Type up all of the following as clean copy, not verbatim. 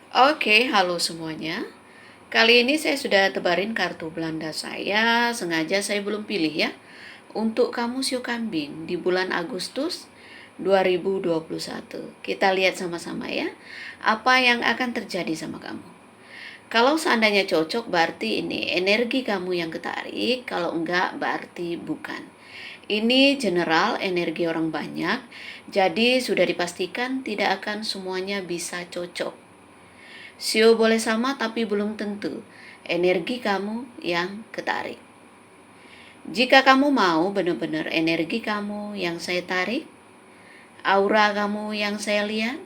Oke, halo semuanya. Kali ini saya sudah tebarin kartu Belanda saya, sengaja saya belum pilih ya. Untuk kamu Sio Kambing di bulan Agustus 2021. Kita lihat sama-sama ya, apa yang akan terjadi sama kamu. Kalau seandainya cocok berarti ini energi kamu yang ketarik, kalau enggak berarti bukan. Ini general energi orang banyak, jadi sudah dipastikan tidak akan semuanya bisa cocok. Sio boleh sama tapi belum tentu energi kamu yang ketarik. Jika kamu mau benar-benar energi kamu yang saya tarik, aura kamu yang saya lihat,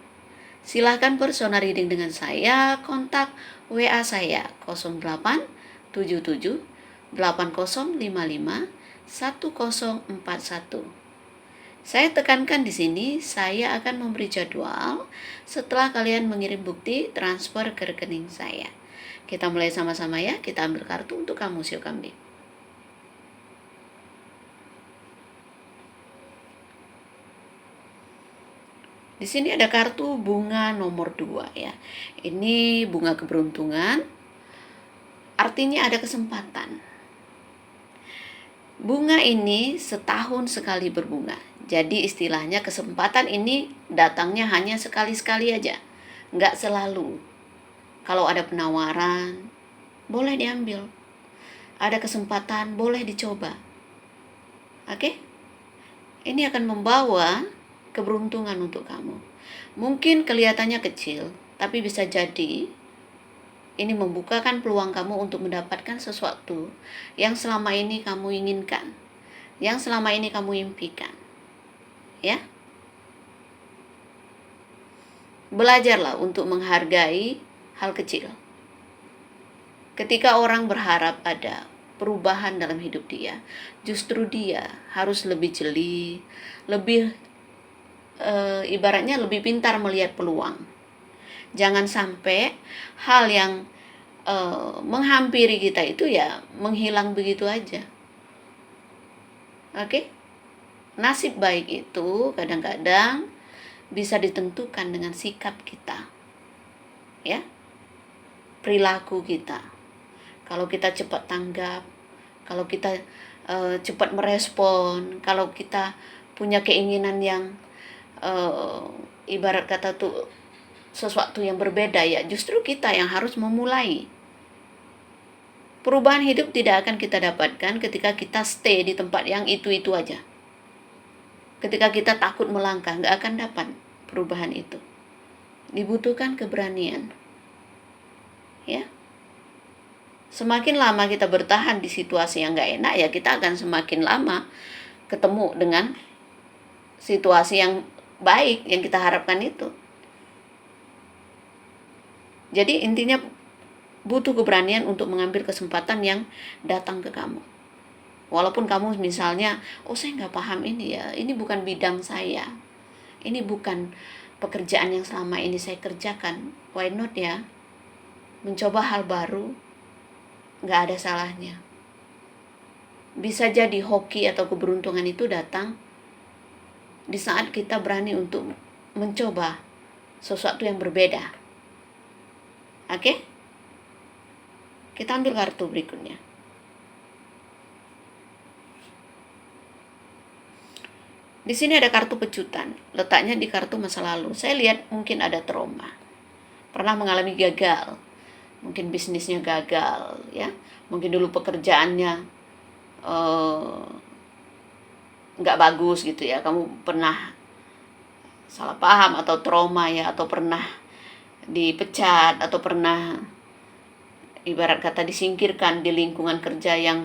silahkan personal reading dengan saya, kontak WA saya 0877 8055 1041. Saya tekankan di sini, saya akan memberi jadwal setelah kalian mengirim bukti transfer ke rekening saya. Kita mulai sama-sama ya, kita ambil kartu untuk kamu Sio Kambing. Di sini ada kartu bunga nomor 2 ya. Ini bunga keberuntungan. Artinya ada kesempatan. Bunga ini setahun sekali berbunga. Jadi istilahnya kesempatan ini datangnya hanya sekali-sekali aja. Nggak selalu. Kalau ada penawaran, boleh diambil. Ada kesempatan, boleh dicoba. Oke? Ini akan membawa keberuntungan untuk kamu. Mungkin kelihatannya kecil, tapi bisa jadi ini membukakan peluang kamu untuk mendapatkan sesuatu yang selama ini kamu inginkan, yang selama ini kamu impikan. Ya? Belajarlah untuk menghargai hal kecil. Ketika orang berharap ada perubahan dalam hidup dia, justru dia harus lebih jeli, lebih ibaratnya lebih pintar melihat peluang. Jangan sampai hal yang menghampiri kita itu ya menghilang begitu aja. Oke? Nasib baik itu kadang-kadang bisa ditentukan dengan sikap kita. Ya? Perilaku kita. Kalau kita cepat tanggap, kalau kita cepat merespon, kalau kita punya keinginan yang ibarat kata tuh sesuatu yang berbeda ya, justru kita yang harus memulai. Perubahan hidup tidak akan kita dapatkan ketika kita stay di tempat yang itu-itu aja. Ketika kita takut melangkah, nggak akan dapat perubahan itu. Dibutuhkan keberanian. Ya. Semakin lama kita bertahan di situasi yang nggak enak, ya kita akan semakin lama ketemu dengan situasi yang baik yang kita harapkan itu. Jadi intinya butuh keberanian untuk mengambil kesempatan yang datang ke kamu. Walaupun kamu misalnya, saya nggak paham ini ya, ini bukan bidang saya, ini bukan pekerjaan yang selama ini saya kerjakan. Why not ya? Mencoba hal baru, nggak ada salahnya. Bisa jadi hoki atau keberuntungan itu datang di saat kita berani untuk mencoba sesuatu yang berbeda. Oke? Kita ambil kartu berikutnya. Di sini ada kartu pecutan. Letaknya di kartu masa lalu. Saya lihat mungkin ada trauma. Pernah mengalami gagal. Mungkin bisnisnya gagal, ya. Mungkin dulu pekerjaannya nggak bagus gitu ya. Kamu pernah salah paham atau trauma ya, atau pernah dipecat, atau pernah ibarat kata disingkirkan di lingkungan kerja yang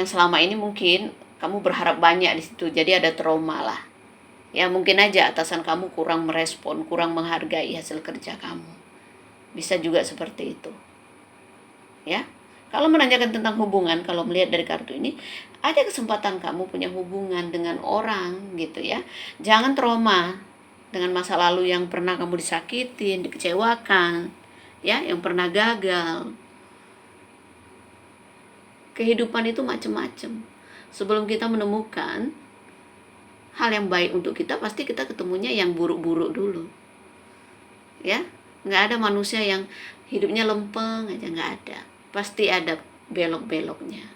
selama ini mungkin kamu berharap banyak di situ, jadi ada trauma lah. Ya mungkin aja atasan kamu kurang merespon, kurang menghargai hasil kerja kamu. Bisa juga seperti itu. Ya. Kalau menanyakan tentang hubungan, kalau melihat dari kartu ini, ada kesempatan kamu punya hubungan dengan orang gitu ya. Jangan trauma dengan masa lalu yang pernah kamu disakitin, dikecewakan, ya, yang pernah gagal. Kehidupan itu macam-macam. Sebelum kita menemukan hal yang baik untuk kita, pasti kita ketemunya yang buruk-buruk dulu. Ya, nggak ada manusia yang hidupnya lempeng aja, nggak ada. Pasti ada belok-beloknya.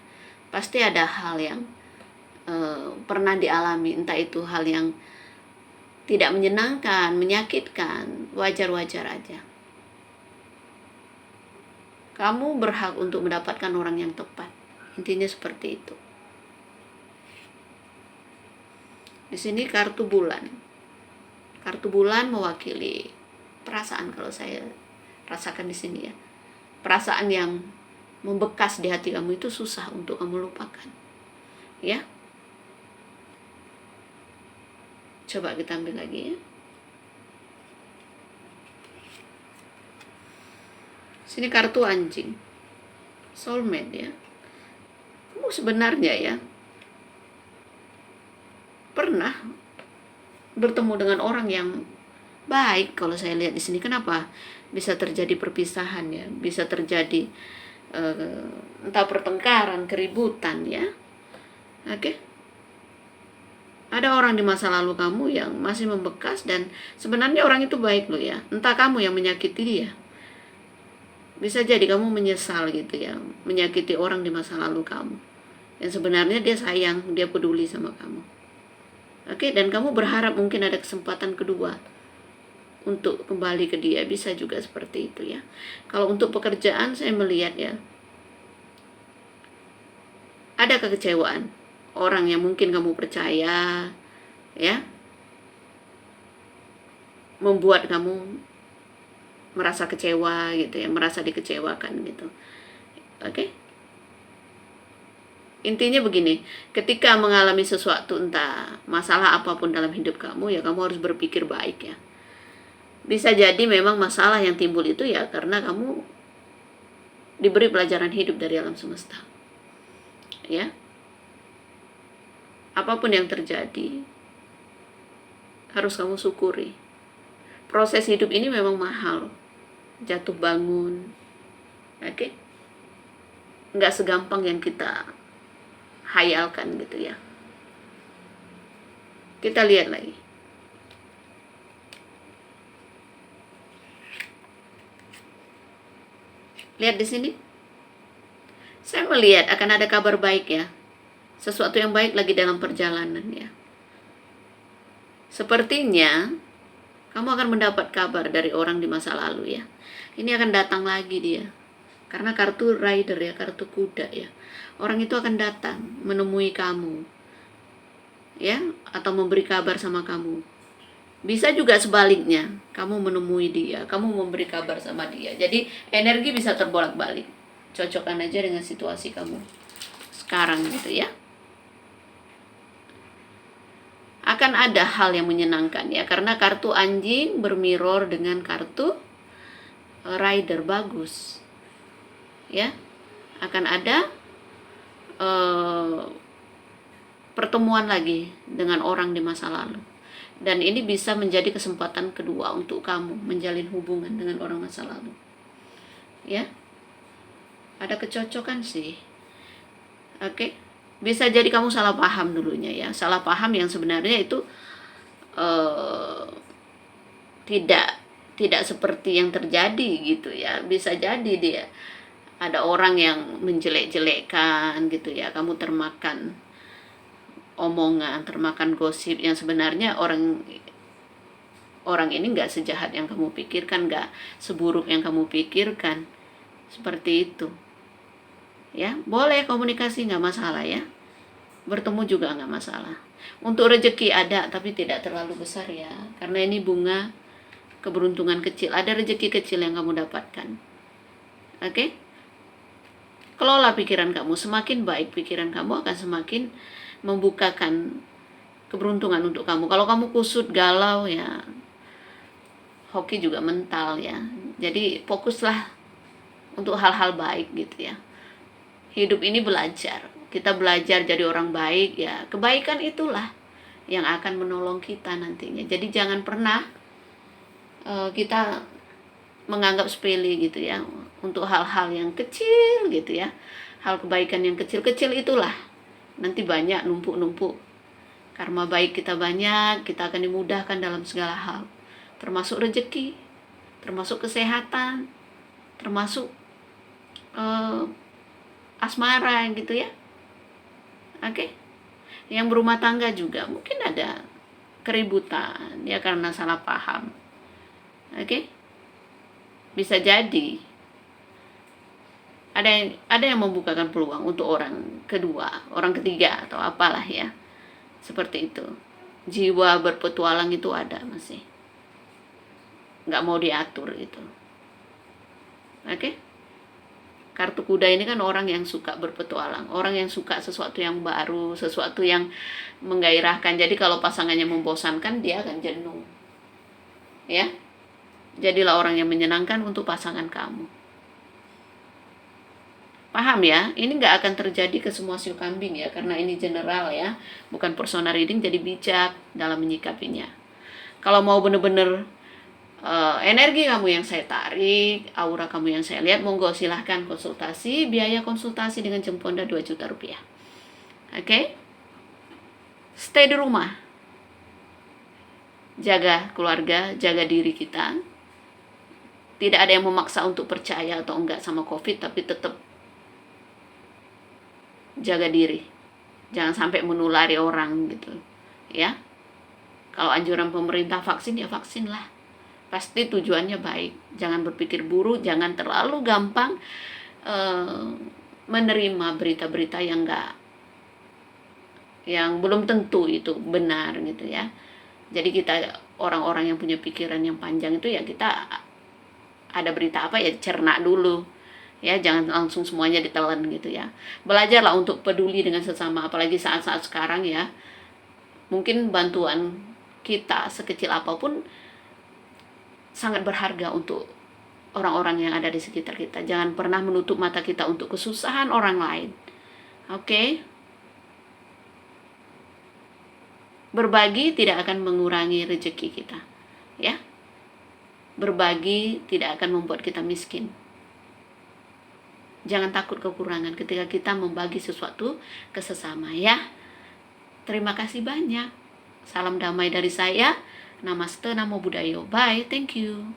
Pasti ada hal yang pernah dialami, entah itu hal yang tidak menyenangkan, menyakitkan, wajar-wajar aja. Kamu berhak untuk mendapatkan orang yang tepat. Intinya seperti itu. Di sini kartu bulan. Kartu bulan mewakili perasaan, kalau saya rasakan di sini ya. Perasaan yang membekas di hati kamu itu susah untuk kamu lupakan. Ya. Coba kita ambil lagi ya. Sini kartu anjing. Soulmate ya. Kamu sebenarnya ya pernah bertemu dengan orang yang baik, kalau saya lihat di sini. Kenapa bisa terjadi perpisahan ya? Bisa terjadi entah pertengkaran, keributan ya. Oke. Ada orang di masa lalu kamu yang masih membekas, dan sebenarnya orang itu baik loh ya. Entah kamu yang menyakiti dia. Bisa jadi kamu menyesal gitu ya, menyakiti orang di masa lalu kamu. Dan sebenarnya dia sayang, dia peduli sama kamu. Oke, dan kamu berharap mungkin ada kesempatan kedua untuk kembali ke dia. Bisa juga seperti itu ya. Kalau untuk pekerjaan, saya melihat ya, ada kekecewaan. Orang yang mungkin kamu percaya ya, membuat kamu merasa kecewa gitu ya, merasa dikecewakan gitu. Oke. Intinya begini, ketika mengalami sesuatu, entah masalah apapun dalam hidup kamu ya, kamu harus berpikir baik ya. Bisa jadi memang masalah yang timbul itu ya karena kamu diberi pelajaran hidup dari alam semesta. Ya. Apapun yang terjadi harus kamu syukuri. Proses hidup ini memang mahal. Jatuh bangun. Oke. Nggak segampang yang kita hayalkan gitu ya. Kita lihat lagi. Lihat di sini. Saya melihat akan ada kabar baik ya. Sesuatu yang baik lagi dalam perjalanan ya. Sepertinya kamu akan mendapat kabar dari orang di masa lalu ya. Ini akan datang lagi dia. Karena kartu rider ya, kartu kuda ya. Orang itu akan datang menemui kamu. Ya, atau memberi kabar sama kamu. Bisa juga sebaliknya, kamu menemui dia, kamu memberi kabar sama dia. Jadi energi bisa terbolak-balik. Cocokkan aja dengan situasi kamu sekarang gitu ya. Akan ada hal yang menyenangkan ya, karena kartu anjing bermirror dengan kartu rider, bagus ya. Akan ada pertemuan lagi dengan orang di masa lalu, dan ini bisa menjadi kesempatan kedua untuk kamu menjalin hubungan dengan orang masa lalu ya. Ada kecocokan sih. Oke. Bisa jadi kamu salah paham dulunya ya, salah paham yang sebenarnya itu tidak seperti yang terjadi gitu ya. Bisa jadi dia ada orang yang menjelek-jelekkan gitu ya, kamu termakan omongan, termakan gosip yang sebenarnya orang ini nggak sejahat yang kamu pikirkan, nggak seburuk yang kamu pikirkan. Seperti itu ya. Boleh komunikasi, nggak masalah ya. Bertemu juga nggak masalah. Untuk rezeki ada, tapi tidak terlalu besar ya, karena ini bunga keberuntungan kecil. Ada rezeki kecil yang kamu dapatkan. Oke. Kelola pikiran kamu. Semakin baik pikiran kamu, akan semakin membukakan keberuntungan untuk kamu. Kalau kamu kusut, galau ya, hoki juga mental ya. Jadi fokuslah untuk hal-hal baik gitu ya. Hidup ini belajar. Kita belajar jadi orang baik ya. Kebaikan itulah yang akan menolong kita nantinya. Jadi jangan pernah kita menganggap sepele gitu ya, untuk hal-hal yang kecil gitu ya. Hal kebaikan yang kecil-kecil itulah nanti banyak numpuk-numpuk Karma baik kita banyak, kita akan dimudahkan dalam segala hal, termasuk rezeki, termasuk kesehatan, termasuk asmara gitu ya. Oke. Yang berumah tangga juga mungkin ada keributan ya karena salah paham. Oke. Bisa jadi ada yang membukakan peluang untuk orang kedua, orang ketiga atau apalah ya. Seperti itu. Jiwa berpetualang itu ada masih. Nggak mau diatur itu. Oke? Kartu kuda ini kan orang yang suka berpetualang, orang yang suka sesuatu yang baru, sesuatu yang menggairahkan. Jadi kalau pasangannya membosankan, dia akan jenuh. Ya. Jadilah orang yang menyenangkan untuk pasangan kamu. Paham ya? Ini nggak akan terjadi ke semua siu kambing ya, karena ini general ya, bukan personal reading, jadi bijak dalam menyikapinya. Kalau mau bener-bener energi kamu yang saya tarik, aura kamu yang saya lihat, monggo silahkan konsultasi. Biaya konsultasi dengan Jemponda 2 juta rupiah. Oke? Stay di rumah. Jaga keluarga, jaga diri kita. Tidak ada yang memaksa untuk percaya atau enggak sama COVID, tapi tetap jaga diri. Jangan sampai menulari orang gitu. Ya. Kalau anjuran pemerintah vaksin, ya vaksin lah. Pasti tujuannya baik. Jangan berpikir buruk, jangan terlalu gampang menerima berita-berita yang belum tentu itu benar gitu ya. Jadi kita orang-orang yang punya pikiran yang panjang itu ya, kita ada berita apa ya cerna dulu. Ya, jangan langsung semuanya ditelan gitu ya. Belajarlah untuk peduli dengan sesama, apalagi saat-saat sekarang ya. Mungkin bantuan kita sekecil apapun sangat berharga untuk orang-orang yang ada di sekitar kita. Jangan pernah menutup mata kita untuk kesusahan orang lain. Oke? Berbagi tidak akan mengurangi rezeki kita. Ya? Berbagi tidak akan membuat kita miskin. Jangan takut kekurangan ketika kita membagi sesuatu ke sesama ya. Terima kasih banyak. Salam damai dari saya. Namaste, Namo Buddhaya. Bye, thank you.